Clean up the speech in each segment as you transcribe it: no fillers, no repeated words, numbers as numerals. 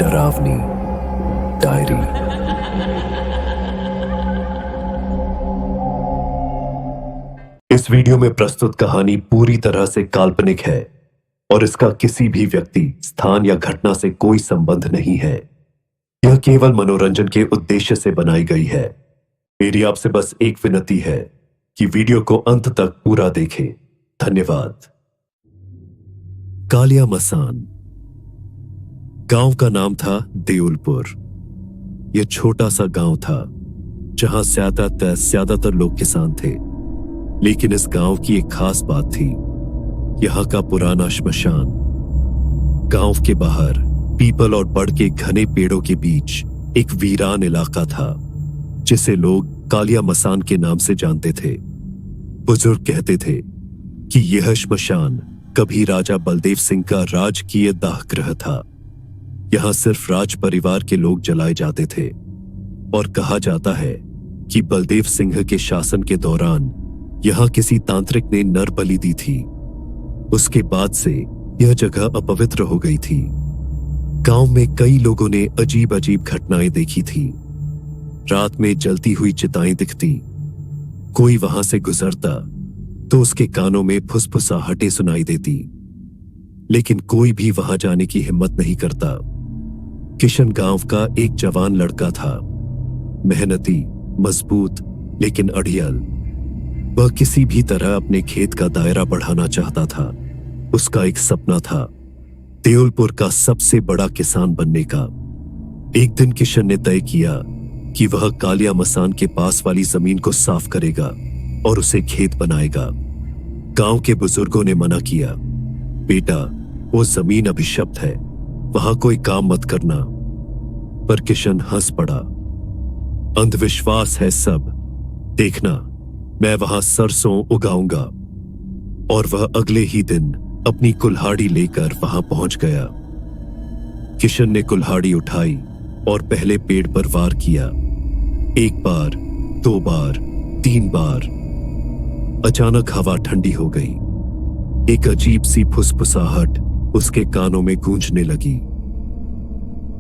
डरावनी डायरी। इस वीडियो में प्रस्तुत कहानी पूरी तरह से काल्पनिक है और इसका किसी भी व्यक्ति, स्थान या घटना से कोई संबंध नहीं है। यह केवल मनोरंजन के उद्देश्य से बनाई गई है। मेरी आपसे बस एक विनती है कि वीडियो को अंत तक पूरा देखें। धन्यवाद। कालिया मसान। गांव का नाम था देउलपुर। यह छोटा सा गांव था जहां ज्यादातर लोग किसान थे, लेकिन इस गांव की एक खास बात थी, यहां का पुराना श्मशान। गांव के बाहर पीपल और बड़ के घने पेड़ों के बीच एक वीरान इलाका था जिसे लोग कालिया मसान के नाम से जानते थे। बुजुर्ग कहते थे कि यह श्मशान कभी राजा बलदेव सिंह का राजकीय दाहगृह था। यहां सिर्फ राज परिवार के लोग जलाए जाते थे और कहा जाता है कि बलदेव सिंह के शासन के दौरान यहां किसी तांत्रिक ने नर बलि दी थी। उसके बाद से यह जगह अपवित्र हो गई थी। गांव में कई लोगों ने अजीब अजीब घटनाएं देखी थी। रात में जलती हुई चिताएं दिखती, कोई वहां से गुजरता तो उसके कानों में फुसफुसाहटें सुनाई देती, लेकिन कोई भी वहां जाने की हिम्मत नहीं करता। किशन गांव का एक जवान लड़का था, मेहनती, मजबूत, लेकिन अड़ियल। वह किसी भी तरह अपने खेत का दायरा बढ़ाना चाहता था। उसका एक सपना था देउलपुर का सबसे बड़ा किसान बनने का। एक दिन किशन ने तय किया कि वह कालिया मसान के पास वाली जमीन को साफ करेगा और उसे खेत बनाएगा। गांव के बुजुर्गों ने मना किया, बेटा, वो जमीन अभिशप्त है, वहां कोई काम मत करना। पर किशन हंस पड़ा। अंधविश्वास है सब, देखना, मैं वहां सरसों उगाऊंगा। और वह अगले ही दिन अपनी कुल्हाड़ी लेकर वहां पहुंच गया। किशन ने कुल्हाड़ी उठाई और पहले पेड़ पर वार किया। एक बार, दो बार, तीन बार। अचानक हवा ठंडी हो गई। एक अजीब सी फुसफुसाहट उसके कानों में गूंजने लगी।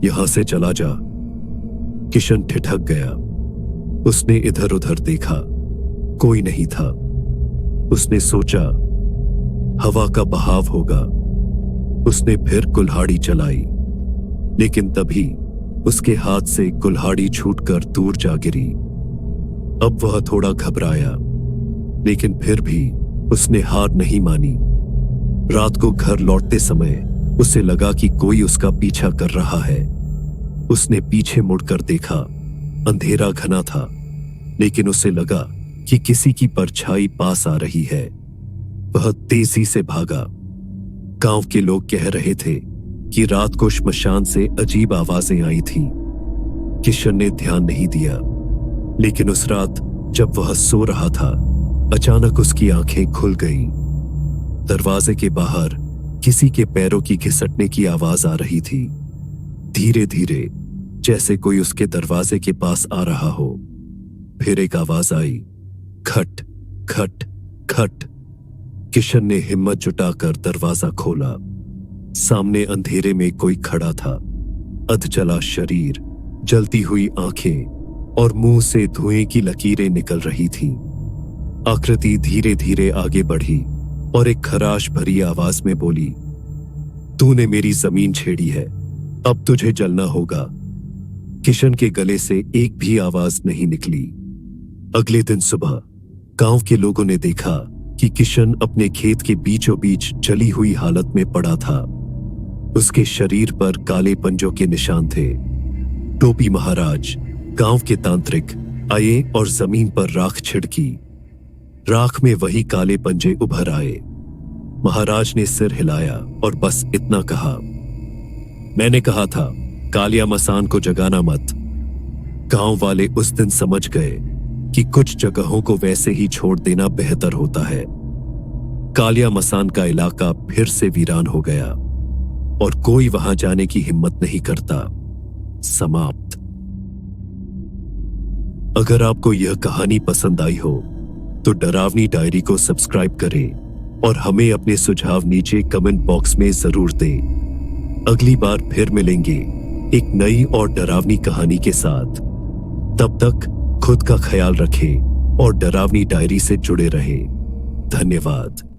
यहां से चला जा। किशन ठिठक गया। उसने इधर उधर देखा, कोई नहीं था। उसने सोचा हवा का बहाव होगा। उसने फिर कुल्हाड़ी चलाई, लेकिन तभी उसके हाथ से कुल्हाड़ी छूटकर दूर जा गिरी। अब वह थोड़ा घबराया, लेकिन फिर भी उसने हार नहीं मानी। रात को घर लौटते समय उसे लगा कि कोई उसका पीछा कर रहा है। उसने पीछे मुड़कर देखा, अंधेरा घना था, लेकिन उसे लगा कि किसी की परछाई पास आ रही है। वह तेजी से भागा। गांव के लोग कह रहे थे कि रात को श्मशान से अजीब आवाजें आई थीं। किशन ने ध्यान नहीं दिया, लेकिन उस रात जब वह सो रहा था, अचानक उसकी आंखें खुल गईं। दरवाजे के बाहर किसी के पैरों की घिसटने की आवाज आ रही थी, धीरे धीरे, जैसे कोई उसके दरवाजे के पास आ रहा हो। फिर एक आवाज आई, खट खट खट। किशन ने हिम्मत जुटाकर दरवाजा खोला। सामने अंधेरे में कोई खड़ा था। अधजला शरीर, जलती हुई आंखें और मुंह से धुएं की लकीरें निकल रही थीं। आकृति धीरे धीरे आगे बढ़ी और एक खराश भरी आवाज में बोली, तूने मेरी जमीन छेड़ी है, अब तुझे जलना होगा। किशन के गले से एक भी आवाज नहीं निकली। अगले दिन सुबह गांव के लोगों ने देखा कि किशन अपने खेत के बीचों बीच जली हुई हालत में पड़ा था। उसके शरीर पर काले पंजों के निशान थे। टोपी महाराज, गांव के तांत्रिक आए और जमीन पर राख छिड़की। राख में वही काले पंजे उभर आए। महाराज ने सिर हिलाया और बस इतना कहा, मैंने कहा था कालिया मसान को जगाना मत। गांव वाले उस दिन समझ गए कि कुछ जगहों को वैसे ही छोड़ देना बेहतर होता है। कालिया मसान का इलाका फिर से वीरान हो गया और कोई वहां जाने की हिम्मत नहीं करता। समाप्त। अगर आपको यह कहानी पसंद आई हो तो डरावनी डायरी को सब्सक्राइब करें और हमें अपने सुझाव नीचे कमेंट बॉक्स में जरूर दें। अगली बार फिर मिलेंगे एक नई और डरावनी कहानी के साथ। तब तक खुद का ख्याल रखें और डरावनी डायरी से जुड़े रहें। धन्यवाद।